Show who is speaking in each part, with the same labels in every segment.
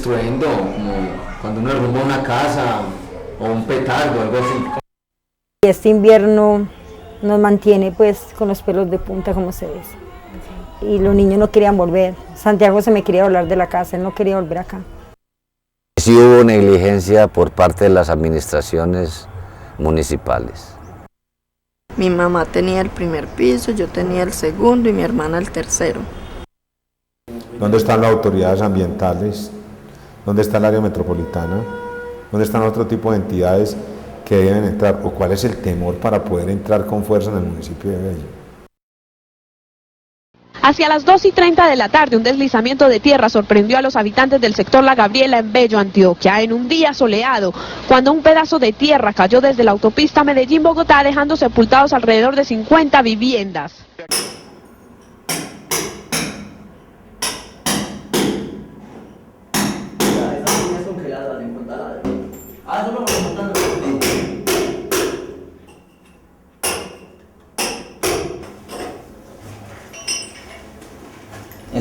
Speaker 1: estruendo, como cuando uno derrumba una casa o un petardo, algo así.
Speaker 2: Este invierno nos mantiene pues con los pelos de punta, como se dice. Y los niños no querían volver. Santiago se me quería volar de la casa, él no quería volver acá.
Speaker 3: Sí hubo negligencia por parte de las administraciones municipales.
Speaker 4: Mi mamá tenía el primer piso, yo tenía el segundo y mi hermana el tercero.
Speaker 5: ¿Dónde están las autoridades ambientales? ¿Dónde está el área metropolitana? ¿Dónde están otro tipo de entidades que deben entrar? ¿O cuál es el temor para poder entrar con fuerza en el municipio de Bello?
Speaker 6: Hacia las 2:30 de la tarde, un deslizamiento de tierra sorprendió a los habitantes del sector La Gabriela en Bello, Antioquia, en un día soleado, cuando un pedazo de tierra cayó desde la autopista Medellín-Bogotá, dejando sepultados alrededor de 50 viviendas.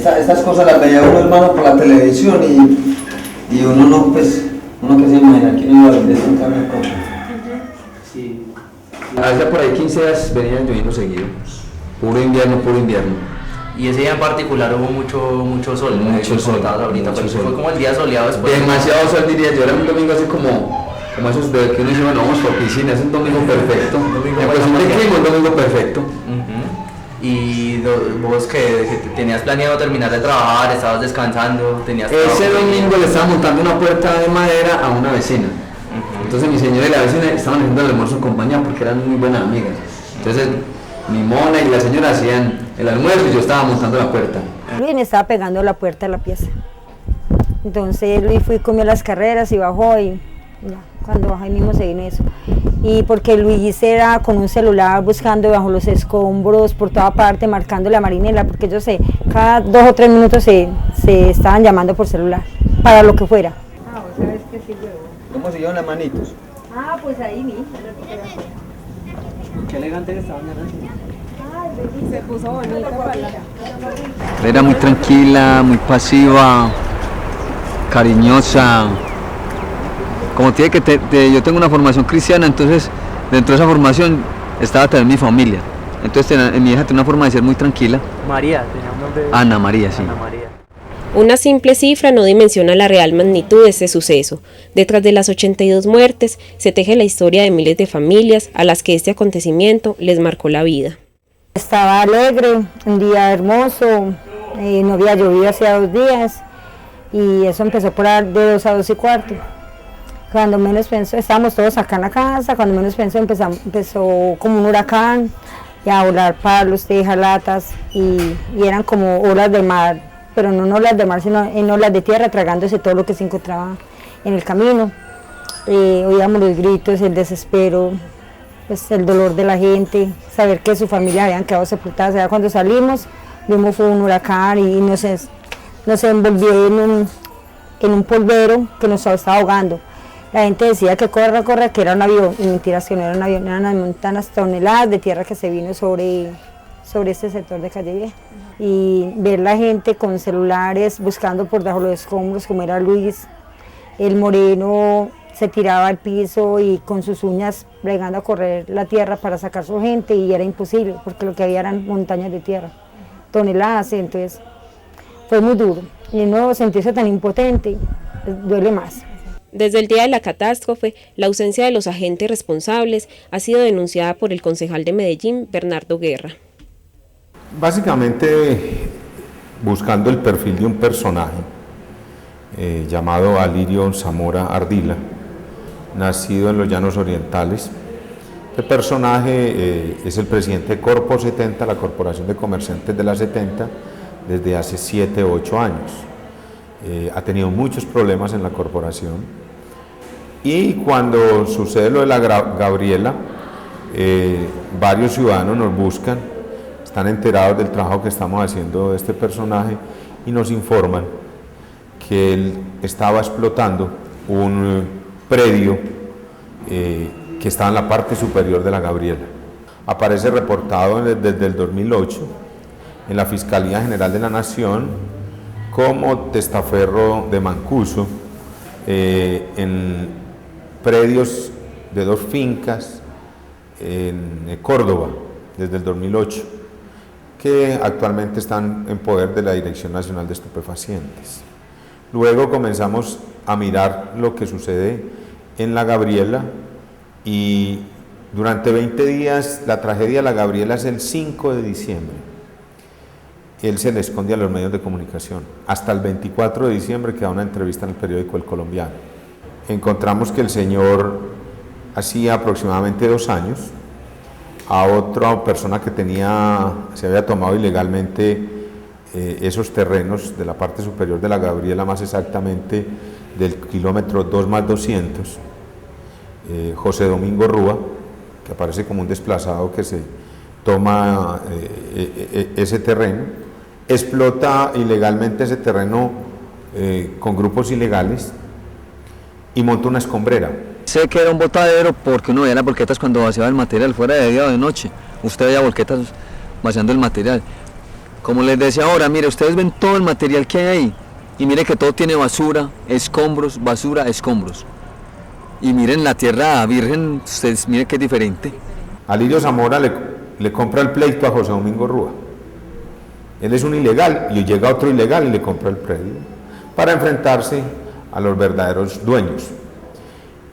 Speaker 7: Estas cosas las veía uno, hermano, por la televisión y uno no, pues, uno que se imagina que no iba a vivir esto en carne propia.
Speaker 1: Sí. Hace por ahí 15 días venían lloviendo seguido, puro invierno, puro invierno.
Speaker 8: Y ese día en particular hubo mucho sol,
Speaker 1: mucho sol,
Speaker 8: ahorita,
Speaker 1: mucho sol.
Speaker 8: Fue como el día soleado después.
Speaker 1: Demasiado sol diría yo, era un domingo así como esos de que uno dice, bueno, vamos por piscina, es un domingo perfecto. Un domingo perfecto.
Speaker 8: Y vos que tenías planeado terminar de trabajar, estabas descansando, tenías...
Speaker 1: Ese domingo le estaba montando una puerta de madera a una vecina. Entonces mi señora y la vecina estaban haciendo el almuerzo en compañía porque eran muy buenas amigas. Entonces mi mona y la señora hacían el almuerzo y yo estaba montando la puerta.
Speaker 2: Luis me estaba pegando a la puerta de la pieza. Entonces Luis fue y comió las carreras y bajó y ya, cuando bajó ahí mismo se vino eso. Y porque Luis era con un celular buscando bajo los escombros, por toda parte, marcándole a Marinela, porque yo sé, cada 2 o 3 minutos se estaban llamando por celular, para lo que fuera. Ah, vos sabés que sí yo.
Speaker 7: ¿Cómo se llevan las manitos?
Speaker 2: Ah, pues ahí mismo.
Speaker 7: Qué elegante que estaban
Speaker 2: Ay, se puso bonita para allá.
Speaker 3: Era muy tranquila, muy pasiva, cariñosa. Como tiene que yo tengo una formación cristiana, entonces dentro de esa formación estaba también mi familia. Entonces mi hija tiene una forma de ser muy tranquila.
Speaker 8: María, tenía un nombre.
Speaker 3: Ana María, sí.
Speaker 8: Ana María.
Speaker 9: Una simple cifra no dimensiona la real magnitud de este suceso. Detrás de las 82 muertes se teje la historia de miles de familias a las que este acontecimiento les marcó la vida.
Speaker 2: Estaba alegre, un día hermoso, no había llovido hacía 2 días y eso empezó por de 2 a 2:15. Cuando menos pensó, estábamos todos acá en la casa, cuando menos pensó empezó como un huracán y a volar palos, tejas, latas y eran como olas de mar, pero no en olas de mar sino en olas de tierra tragándose todo lo que se encontraba en el camino. Oíamos los gritos, el desespero, pues el dolor de la gente, saber que su familia habían quedado sepultadas. Ya cuando salimos vimos fue un huracán y nos envolvió en un polvero que nos estaba ahogando. La gente decía que corra, que era un avión, y mentiras que no era un avión, eran unas montanas, toneladas de tierra que se vino sobre este sector de Calle Vieja. Y ver la gente con celulares buscando por debajo de los escombros, como era Luis, el moreno se tiraba al piso y con sus uñas bregando a correr la tierra para sacar su gente y era imposible, porque lo que había eran montañas de tierra, toneladas, entonces fue muy duro. Y de nuevo sentirse tan impotente, duele más.
Speaker 9: Desde el día de la catástrofe, la ausencia de los agentes responsables ha sido denunciada por el concejal de Medellín, Bernardo Guerra.
Speaker 5: Básicamente buscando el perfil de un personaje llamado Alirio Zamora Ardila, nacido en los Llanos Orientales. Este personaje es el presidente de Corpo 70, la Corporación de Comerciantes de la 70, desde hace 7 o 8 años. Ha tenido muchos problemas en la corporación y cuando sucede lo de la Gabriela, varios ciudadanos nos buscan, están enterados del trabajo que estamos haciendo de este personaje y nos informan que él estaba explotando un predio que está en la parte superior de la Gabriela. Aparece reportado desde el 2008 en la Fiscalía General de la Nación como testaferro de Mancuso en predios de 2 fincas en Córdoba desde el 2008, que actualmente están en poder de la Dirección Nacional de Estupefacientes. Luego comenzamos a mirar lo que sucede en La Gabriela y durante 20 días, la tragedia de La Gabriela es el 5 de diciembre. Él se le esconde a los medios de comunicación. Hasta el 24 de diciembre que da una entrevista en el periódico El Colombiano. Encontramos que el señor hacía aproximadamente 2 años a otra persona que se había tomado ilegalmente esos terrenos de la parte superior de La Gabriela, más exactamente del kilómetro 2+200, José Domingo Rúa, que aparece como un desplazado que se toma ese terreno, explota ilegalmente ese terreno con grupos ilegales y monta una escombrera.
Speaker 3: Sé que era un botadero porque uno veía las volquetas cuando vaciaba el material, fuera de día o de noche. Usted veía volquetas vaciando el material. Como les decía ahora, mire, ustedes ven todo el material que hay ahí y mire que todo tiene basura, escombros, basura, escombros. Y miren la tierra virgen, ustedes miren que es diferente.
Speaker 5: Alirio Zamora le compra el pleito a José Domingo Rúa. Él es un ilegal y llega otro ilegal y le compra el predio para enfrentarse a los verdaderos dueños.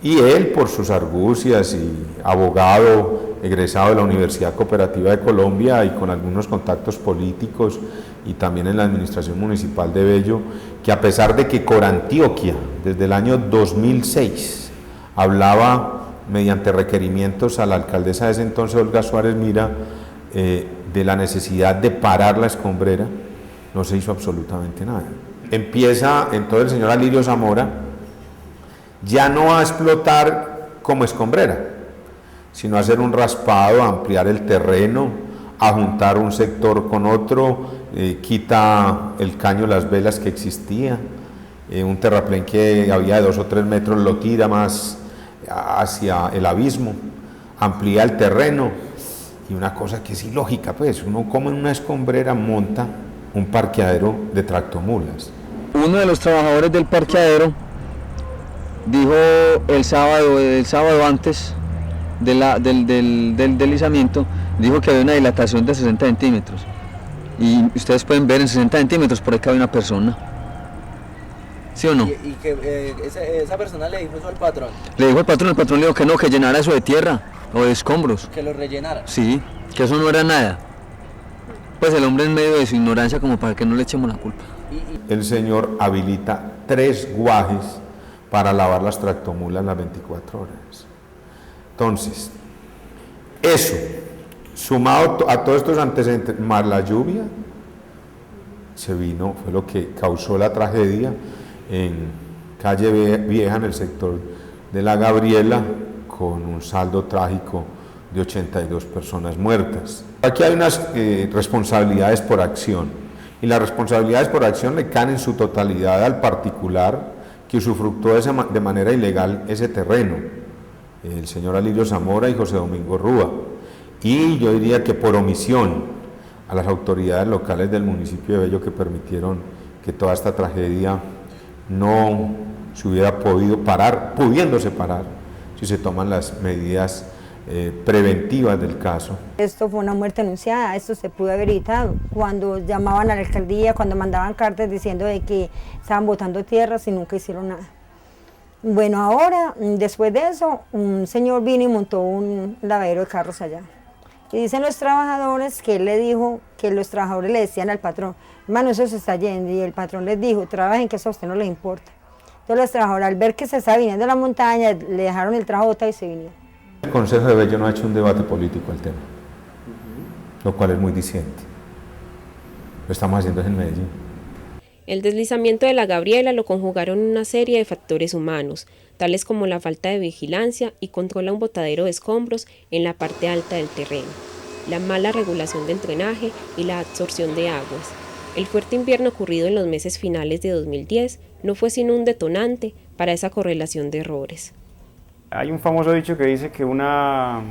Speaker 5: Y él, por sus argucias y abogado egresado de la Universidad Cooperativa de Colombia y con algunos contactos políticos y también en la administración municipal de Bello, que a pesar de que Corantioquia desde el año 2006 hablaba mediante requerimientos a la alcaldesa de ese entonces, Olga Suárez Mira, de la necesidad de parar la escombrera, no se hizo absolutamente nada. Empieza entonces el señor Alirio Zamora ya no a explotar como escombrera, sino a hacer un raspado, a ampliar el terreno, a juntar un sector con otro, quita el caño, las velas que existía, un terraplén que había de 2 o 3 metros lo tira más hacia el abismo, amplía el terreno, y una cosa que es ilógica, pues, uno como en una escombrera monta un parqueadero de tractomulas.
Speaker 3: Uno de los trabajadores del parqueadero dijo el sábado antes del deslizamiento, dijo que había una dilatación de 60 centímetros. Y ustedes pueden ver en 60 centímetros por ahí cabe una persona. ¿Sí o no?
Speaker 8: ¿Y que esa persona le dijo eso al patrón?
Speaker 3: Le dijo al patrón le dijo que no, que llenara eso de tierra o de escombros.
Speaker 8: ¿Que lo rellenara?
Speaker 3: Sí, que eso no era nada. Pues el hombre en medio de su ignorancia como para que no le echemos la culpa.
Speaker 5: El señor habilita 3 guajes para lavar las tractomulas las 24 horas. Entonces, eso, sumado a todos estos antecedentes, más la lluvia, fue lo que causó la tragedia en Calle Vieja, en el sector de La Gabriela, con un saldo trágico de 82 personas muertas. Aquí hay unas responsabilidades por acción, y las responsabilidades por acción le caen en su totalidad al particular que usufructó de manera ilegal ese terreno, el señor Alirio Zamora y José Domingo Rúa, y yo diría que por omisión a las autoridades locales del municipio de Bello, que permitieron que toda esta tragedia no se hubiera podido parar, pudiéndose parar, si se toman las medidas preventivas del caso.
Speaker 2: Esto fue una muerte anunciada, esto se pudo haber evitado. Cuando llamaban a la alcaldía, cuando mandaban cartas diciendo de que estaban botando tierras y nunca hicieron nada. Bueno, ahora, después de eso, un señor vino y montó un lavadero de carros allá. Y dicen los trabajadores que él le dijo que los trabajadores le decían al patrón, hermano, eso se está yendo, y el patrón les dijo, trabajen que eso a usted no les importa. Entonces los trabajadores, al ver que se estaba viniendo a la montaña, le dejaron el trabajo botado y se vinieron.
Speaker 5: El Consejo de Bello no ha hecho un debate político al tema, lo cual es muy diciente. Lo estamos haciendo en Medellín.
Speaker 9: El deslizamiento de La Gabriela lo conjugaron una serie de factores humanos, tales como la falta de vigilancia y control a un botadero de escombros en la parte alta del terreno, la mala regulación del drenaje y la absorción de aguas. El fuerte invierno ocurrido en los meses finales de 2010 no fue sino un detonante para esa correlación de errores.
Speaker 10: Hay un famoso dicho que dice que una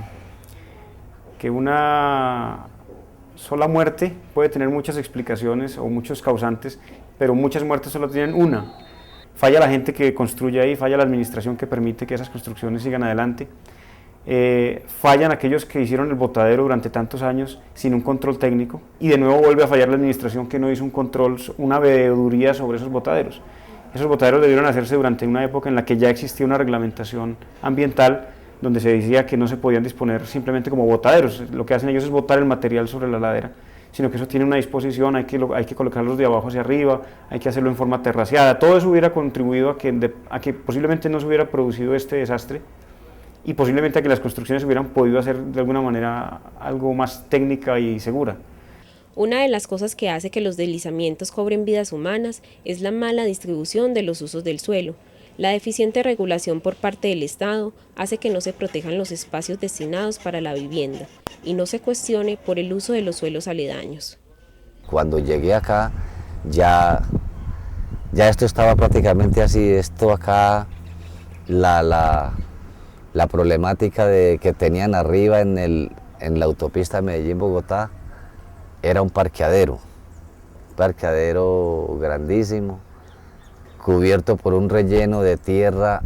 Speaker 10: sola muerte puede tener muchas explicaciones o muchos causantes pero muchas muertes solo tienen una. Falla la gente que construye ahí, falla la administración que permite que esas construcciones sigan adelante, fallan aquellos que hicieron el botadero durante tantos años sin un control técnico, y de nuevo vuelve a fallar la administración que no hizo un control, una veeduría sobre esos botaderos. Esos botaderos debieron hacerse durante una época en la que ya existía una reglamentación ambiental donde se decía que no se podían disponer simplemente como botaderos. Lo que hacen ellos es botar el material sobre la ladera, sino que eso tiene una disposición, hay que colocarlos de abajo hacia arriba, hay que hacerlo en forma terraceada. Todo eso hubiera contribuido a que posiblemente no se hubiera producido este desastre, y posiblemente a que las construcciones hubieran podido hacer de alguna manera algo más técnica y segura.
Speaker 9: Una de las cosas que hace que los deslizamientos cobren vidas humanas es la mala distribución de los usos del suelo. La deficiente regulación por parte del Estado hace que no se protejan los espacios destinados para la vivienda y no se cuestione por el uso de los suelos aledaños.
Speaker 11: Cuando llegué acá, ya esto estaba prácticamente así. Esto acá, la problemática que tenían arriba en la autopista Medellín-Bogotá, era un parqueadero grandísimo, cubierto por un relleno de tierra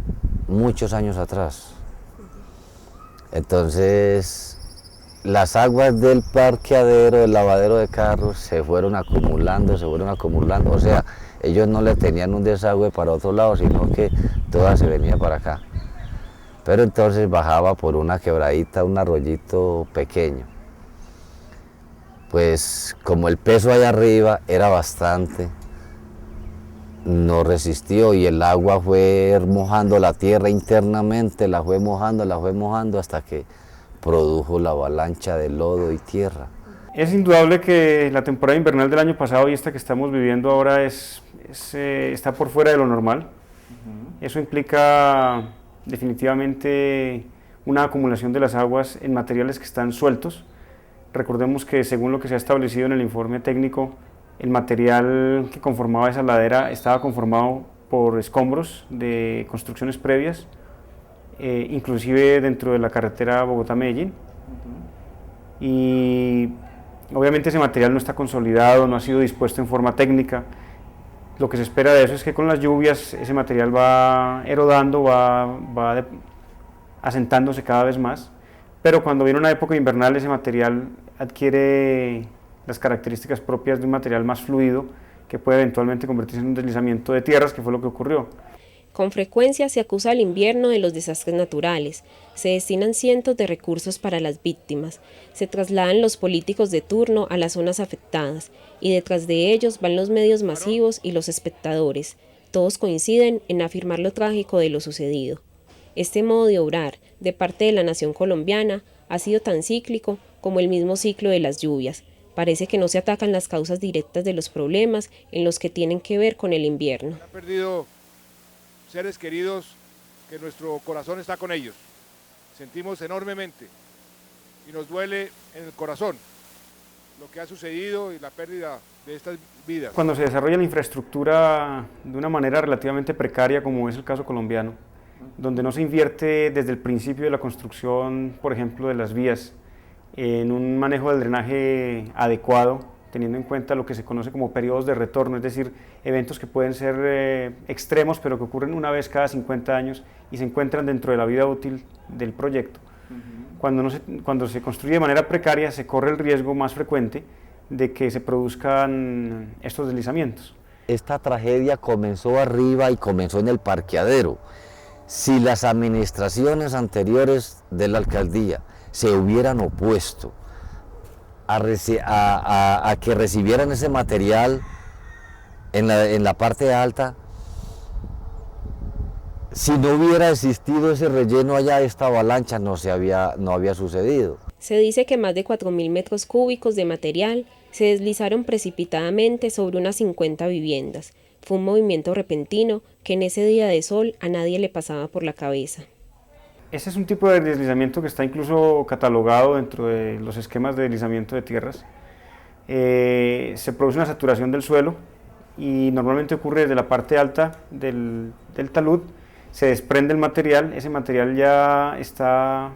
Speaker 11: muchos años atrás. Entonces, las aguas del parqueadero, del lavadero de carros, se fueron acumulando, o sea, ellos no le tenían un desagüe para otro lado, sino que toda se venía para acá. Pero entonces bajaba por una quebradita, un arroyito pequeño. Pues como el peso allá arriba era bastante, no resistió y el agua fue mojando la tierra internamente, la fue mojando hasta que produjo la avalancha de lodo y tierra.
Speaker 10: Es indudable que la temporada invernal del año pasado y esta que estamos viviendo ahora está por fuera de lo normal. Eso implica definitivamente una acumulación de las aguas en materiales que están sueltos. Recordemos que según lo que se ha establecido en el informe técnico, el material que conformaba esa ladera estaba conformado por escombros de construcciones previas, inclusive dentro de la carretera Bogotá-Medellín. Y obviamente ese material no está consolidado, no ha sido dispuesto en forma técnica. Lo que se espera de eso es que con las lluvias ese material va erodando, va asentándose cada vez más, pero cuando viene una época invernal ese material adquiere las características propias de un material más fluido que puede eventualmente convertirse en un deslizamiento de tierras, que fue lo que ocurrió.
Speaker 9: Con frecuencia se acusa al invierno de los desastres naturales, se destinan cientos de recursos para las víctimas, se trasladan los políticos de turno a las zonas afectadas y detrás de ellos van los medios masivos y los espectadores. Todos coinciden en afirmar lo trágico de lo sucedido. Este modo de obrar de parte de la nación colombiana ha sido tan cíclico como el mismo ciclo de las lluvias. Parece que no se atacan las causas directas de los problemas en los que tienen que ver con el invierno.
Speaker 12: Han perdido seres queridos que nuestro corazón está con ellos. Sentimos enormemente y nos duele en el corazón lo que ha sucedido y la pérdida de estas vidas.
Speaker 10: Cuando se desarrolla la infraestructura de una manera relativamente precaria, como es el caso colombiano, donde no se invierte desde el principio de la construcción, por ejemplo, de las vías, en un manejo del drenaje adecuado, teniendo en cuenta lo que se conoce como periodos de retorno, es decir, eventos que pueden ser extremos, pero que ocurren una vez cada 50 años y se encuentran dentro de la vida útil del proyecto. Cuando se construye de manera precaria, se corre el riesgo más frecuente de que se produzcan estos deslizamientos.
Speaker 11: Esta tragedia comenzó arriba y comenzó en el parqueadero. Si las administraciones anteriores de la alcaldía se hubieran opuesto a que recibieran ese material en la parte alta, si no hubiera existido ese relleno allá, esta avalancha no había sucedido.
Speaker 9: Se dice que más de 4.000 metros cúbicos de material se deslizaron precipitadamente sobre unas 50 viviendas. Fue un movimiento repentino que en ese día de sol a nadie le pasaba por la cabeza.
Speaker 10: Ese es un tipo de deslizamiento que está incluso catalogado dentro de los esquemas de deslizamiento de tierras. Se produce una saturación del suelo y normalmente ocurre desde la parte alta del talud. Se desprende el material, ese material ya está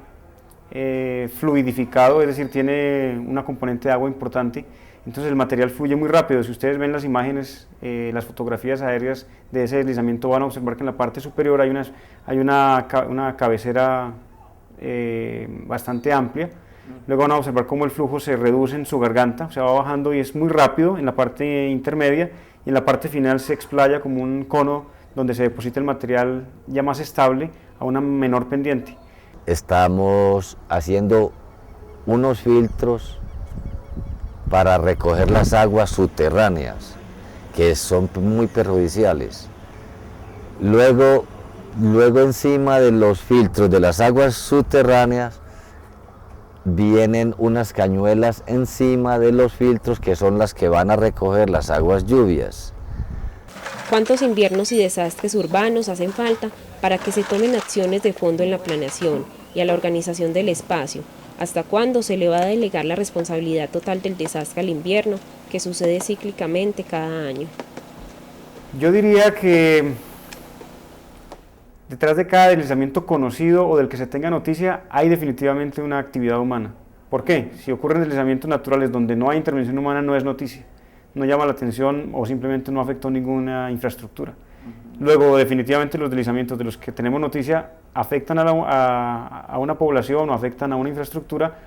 Speaker 10: fluidificado, es decir, tiene una componente de agua importante, Entonces el material fluye muy rápido. Si ustedes ven las imágenes, las fotografías aéreas de ese deslizamiento, van a observar que en la parte superior hay una cabecera bastante amplia. Luego van a observar cómo el flujo se reduce en su garganta, o sea, va bajando y es muy rápido en la parte intermedia, y en la parte final se explaya como un cono donde se deposita el material ya más estable a una menor pendiente.
Speaker 11: Estamos haciendo unos filtros para recoger las aguas subterráneas, que son muy perjudiciales. Luego encima de los filtros de las aguas subterráneas vienen unas cañuelas encima de los filtros, que son las que van a recoger las aguas lluvias.
Speaker 9: ¿Cuántos inviernos y desastres urbanos hacen falta para que se tomen acciones de fondo en la planeación y a la organización del espacio? ¿Hasta cuándo se le va a delegar la responsabilidad total del desastre al invierno, que sucede cíclicamente cada año?
Speaker 10: Yo diría que detrás de cada deslizamiento conocido o del que se tenga noticia hay definitivamente una actividad humana. ¿Por qué? Si ocurren deslizamientos naturales donde no hay intervención humana, no es noticia, no llama la atención o simplemente no afectó ninguna infraestructura. Luego, definitivamente los deslizamientos de los que tenemos noticia afectan a una población o afectan a una infraestructura